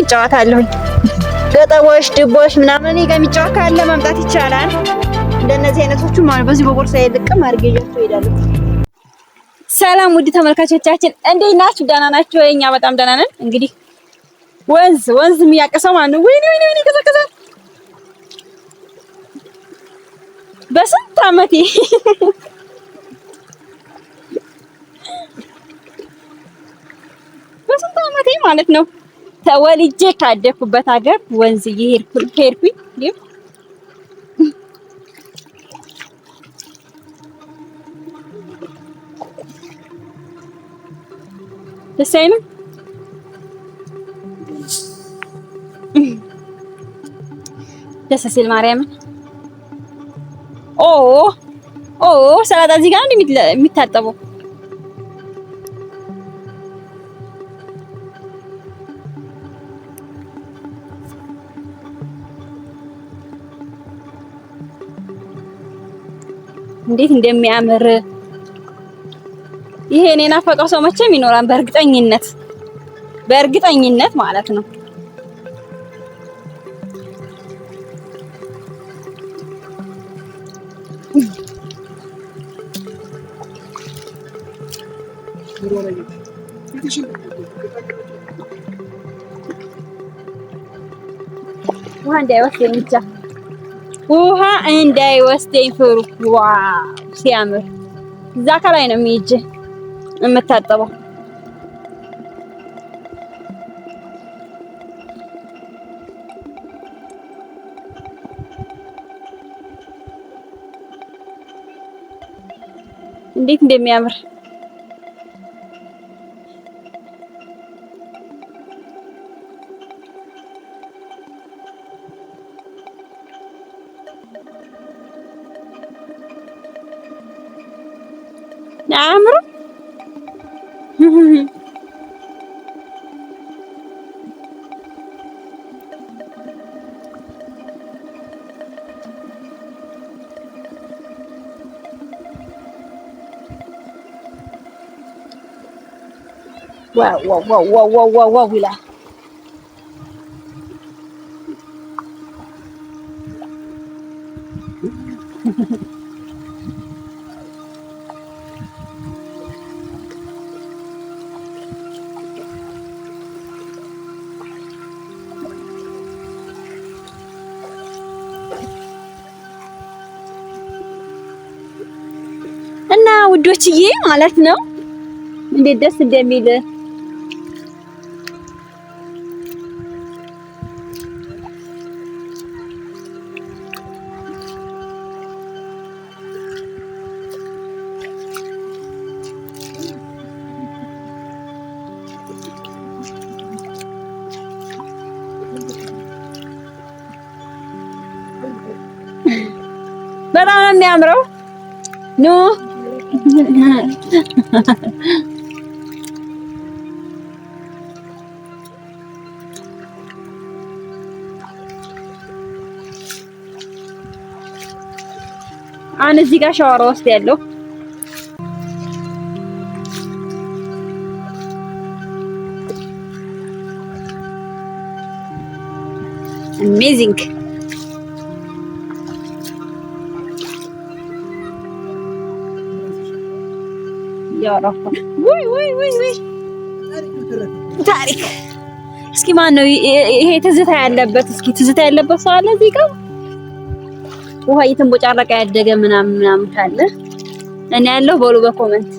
እጫወታለሁ። ገጠቦች ድቦች ምናምን እኔ ጋር የሚጫወት ካለ ማምጣት ይቻላል። እንደነዚህ አይነቶቹ ማለት በዚህ በቦርሳዬ ልቅም አድርጌ ይዤ እሄዳለሁ። ሰላም ውድ ተመልካቾቻችን እንዴት ናችሁ? ደህና ናችሁ? እኛ በጣም ደህና ነን። እንግዲህ ወንዝ የሚያቀሰው ማለት ነው። ወይኔ ይቀዘቅዛል። በስንት ዓመቴ ማለት ነው ተወልጄ ካደኩበት ሀገር ወንዝ ሄድኩኝ። ደስ አይልም? ደስ ሲል ማርያም ሰላጣ እዚህ ጋር የሚታጠበው እንዴት እንደሚያምር ይሄ እኔ ናፈቀው ሰው መቼም ይኖራል በእርግጠኝነት ማለት ነው። ውሃ እንዳይወስደኝ ፍሩ። ዋው ሲያምር! እዛ ከላይ ነው የምታጠበው። እንዴት እንደሚያምር አምሮ ዋው ይላል። እና ውዶችዬ ማለት ነው እንዴት ደስ እንደሚል በጣም ነው የሚያምረው። ኑ አሁን እዚህ ጋር ሻወር ወስዳለሁ። አሜዚንግ ያራፋ ወይ ታሪክ። እስኪ ማን ነው ይሄ ትዝታ ያለበት? እስኪ ትዝታ ያለበት ሰው አለ እዚህ ጋር ውሃ እየተንቦጫረቀ ያደገ ምናምን ካለ እኔ ያለው በሉ በኮመንት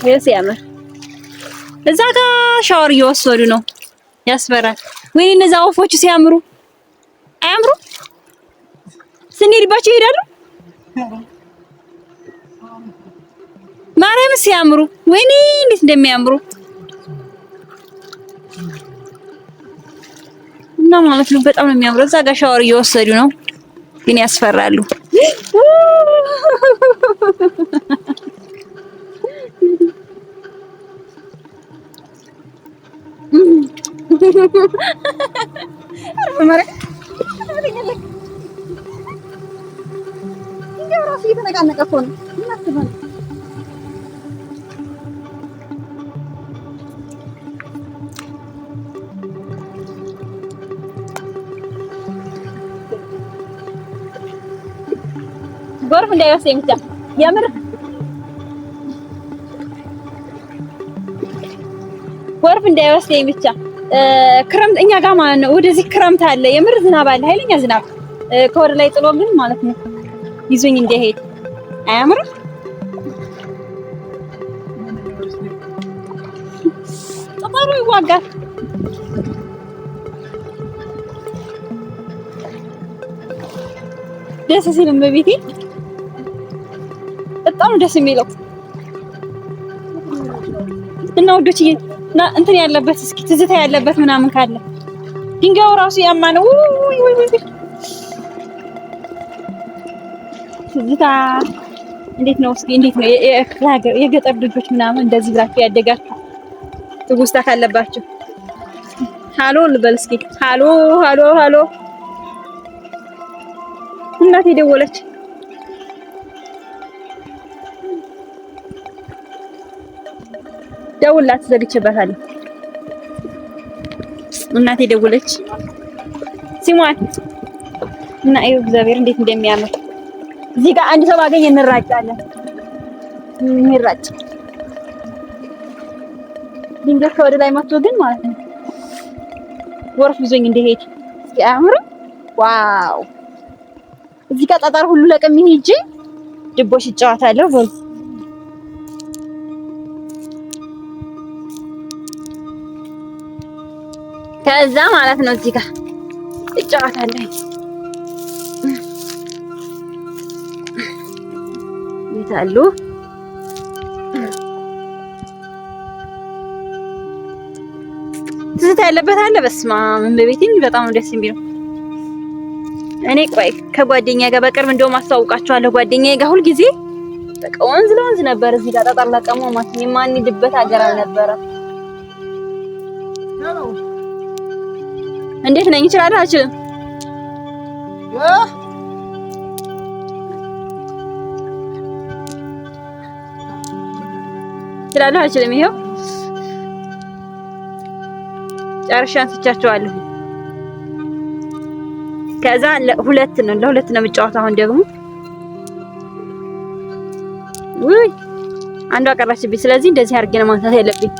ይስ ያምር። እዛ ጋር ሻወር እየወሰዱ ነው። ያስፈራል። ወይኔ እነዛ ወፎች ሲያምሩ አያምሩ? ስንሄድባቸው ይሄዳሉ። ማርያም ሲያምሩ! ወይኔ እንዴት እንደሚያምሩ እና ማለት ነው። በጣም ነው የሚያምሩ። እዛ ጋር ሻወር እየወሰዱ ነው፣ ግን ያስፈራሉ። ጎርፍ እንዳይወስደኝ ብቻ የምር ጎርፍ እንዳይወስደኝ ብቻ። ክረምት እኛ ጋር ማለት ነው። ወደዚህ ክረምት አለ፣ የምር ዝናብ አለ፣ ኃይለኛ ዝናብ ከወደ ላይ ጥሎ ግን ማለት ነው ይዞኝ እንዳይሄድ። አያምርም? ጠማሩ ይዋጋል። ደስ ሲል በቤቴ በጣም ደስ የሚለው እና ወዶችዬ እና እንትን ያለበት እስኪ ትዝታ ያለበት ምናምን ካለ ድንጋዩ ራሱ ያማነው ወይ ትዝታ እንዴት ነው እስኪ እንዴት ነው የገጠር ልጆች ምናምን እንደዚህ ብላችሁ ያደጋችሁ ትውስታ ካለባችሁ ሃሎ ልበል እስኪ ሃሎ ሃሎ ሃሎ እናቴ ደወለች ደውላት ዘግቼባታለሁ እናቴ ደወለች ሲሟን እና ይኸው እግዚአብሔር እንዴት እንደሚያምር እዚህ ጋር አንድ ሰው ባገኝ እንራጫለን እንራጭ ድንገት ከወደ ላይ መጥቶ ግን ማለት ነው ወርፍ ይዞኝ እንደሄድ ያምር ዋው እዚህ ጋር ጠጠር ሁሉ ለቀም ሄጄ ድቦሽ ይጫወታለሁ በል ከዛ ማለት ነው እዚህ ጋር ይጫወታለሁ ይታሉ ትዝታ ያለበት አለ በስማ ምን በቤቴን በጣም ደስ የሚለው እኔ ቆይ ከጓደኛዬ ጋር በቅርብ እንደውም አስተዋውቃቸዋለሁ ጓደኛዬ ጋር ሁሉ ጊዜ በቃ ወንዝ ለወንዝ ነበር እዚህ ጋር ጠጠር ለቀሞ ማለት የማንሄድበት ሀገር አልነበረም እንዴት ነኝ እችላለሁ አልችልም እችላለሁ አልችልም ይሄው ጨርሼ አንስቻቸዋለሁ ከዛ ለሁለት ነው የምጫወተው አሁን ደግሞ ውይ አንዷ ቀረችብኝ ስለዚህ እንደዚህ አድርጌ ነው ማንሳት ያለብኝ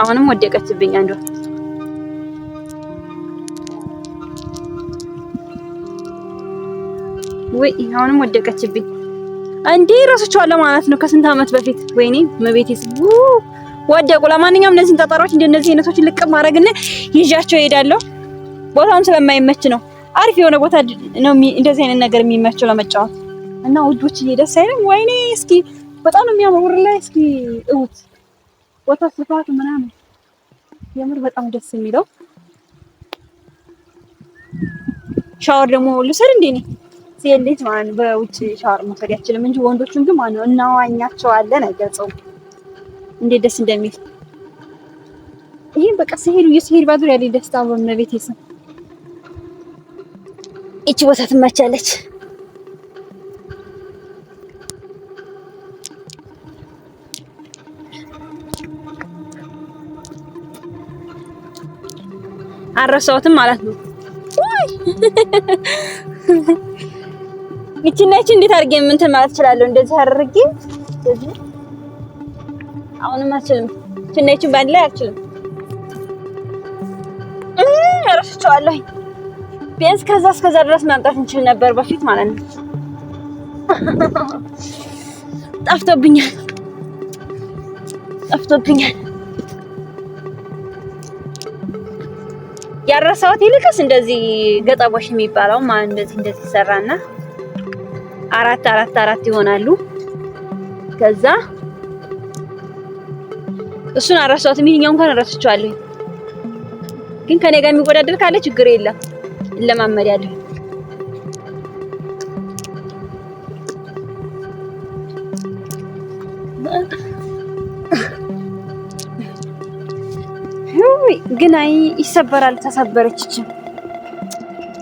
አሁንም ወደቀችብኝ አንዷ ወይ አሁንም ወደቀችብኝ እንዴ ረስቼዋለሁ ማለት ነው ከስንት አመት በፊት ወይኔ መቤቴስ ወደቁ ለማንኛውም እነዚህን ጠጠሮች እንደነዚህ አይነቶችን ልቅም ማድረግና ይዣቸው እሄዳለሁ ቦታውም ስለማይመች ነው አሪፍ የሆነ ቦታ ነው እንደዚህ አይነት ነገር የሚመቸው ለመጫወት እና ውዶች ደስ አይልም ወይኔ እስኪ በጣም ነው የሚያምር ላይ እስኪ እውት ቦታ ስፋቱ ምናምን የምር በጣም ደስ የሚለው ሻወር ደግሞ ልሰር እንዴ ነው ሲልጅ ማን በውጭ ሻወር መውሰድ አይችልም እንጂ ወንዶቹን ግን ማን ነው እናዋኛቸዋለን አይገልጸውም እንዴት ደስ እንደሚል ይሄን በቃ ሲሄዱ ባዙር ያለኝ ደስታ በመቤቴ ስም እቺ ቦታ ትመቻለች አረሳውትም ማለት ነው እቺ እንዴት አድርጌ እንትን ማለት እችላለሁ እንደዚህ አድርጌ እንደዚህ አሁንም አልችልም እቺ ባንድ ላይ አልችልም አረፍቻለሁ ቢያንስ እስከዛ ድረስ ማምጣት እንችል ነበር በፊት ማለት ነው ጠፍቶብኛል ያረሳሁት ይልቅስ እንደዚህ ገጠቦሽ የሚባለው ማለት እንደዚህ ሰራና አራት ይሆናሉ ከዛ እሱን አረሳሁትም ይሄኛው እንኳን አረሳችኋለሁ ግን ከኔ ጋር የሚወዳደር ካለ ችግር የለም ለማመሪያለሁ ግን አይ ይሰበራል ተሰበረች እቺ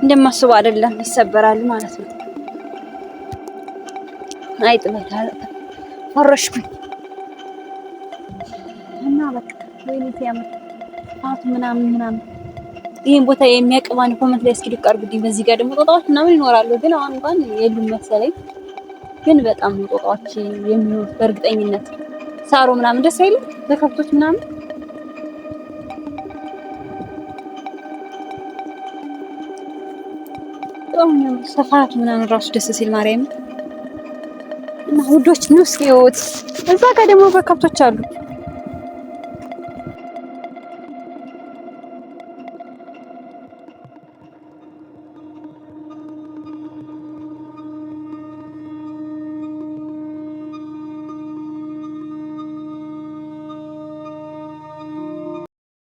እንደማስበው አይደለም ይሰበራል ማለት ነው አይጥመታ ፈረሽኩኝ እና በቃ ወይኔ ሲያምር አት ምናምን ይሄን ቦታ የሚያቀማን ኮመንት ላይ እስኪ ልቀርብልኝ በዚህ ጋር ደግሞ ጦጣዎች ምናምን ይኖራሉ ግን አሁን እንኳን የሉም መሰለኝ ግን በጣም ጦጣዎች የሚሆኑት በእርግጠኝነት ሳሩ ምናምን ደስ አይልም ለከብቶች ምናምን በጣም ሰፋት ምናምን ራሱ ደስ ሲል ማርያም እና ውዶች ነው እስኪ እዛ ጋር ደግሞ በከብቶች አሉ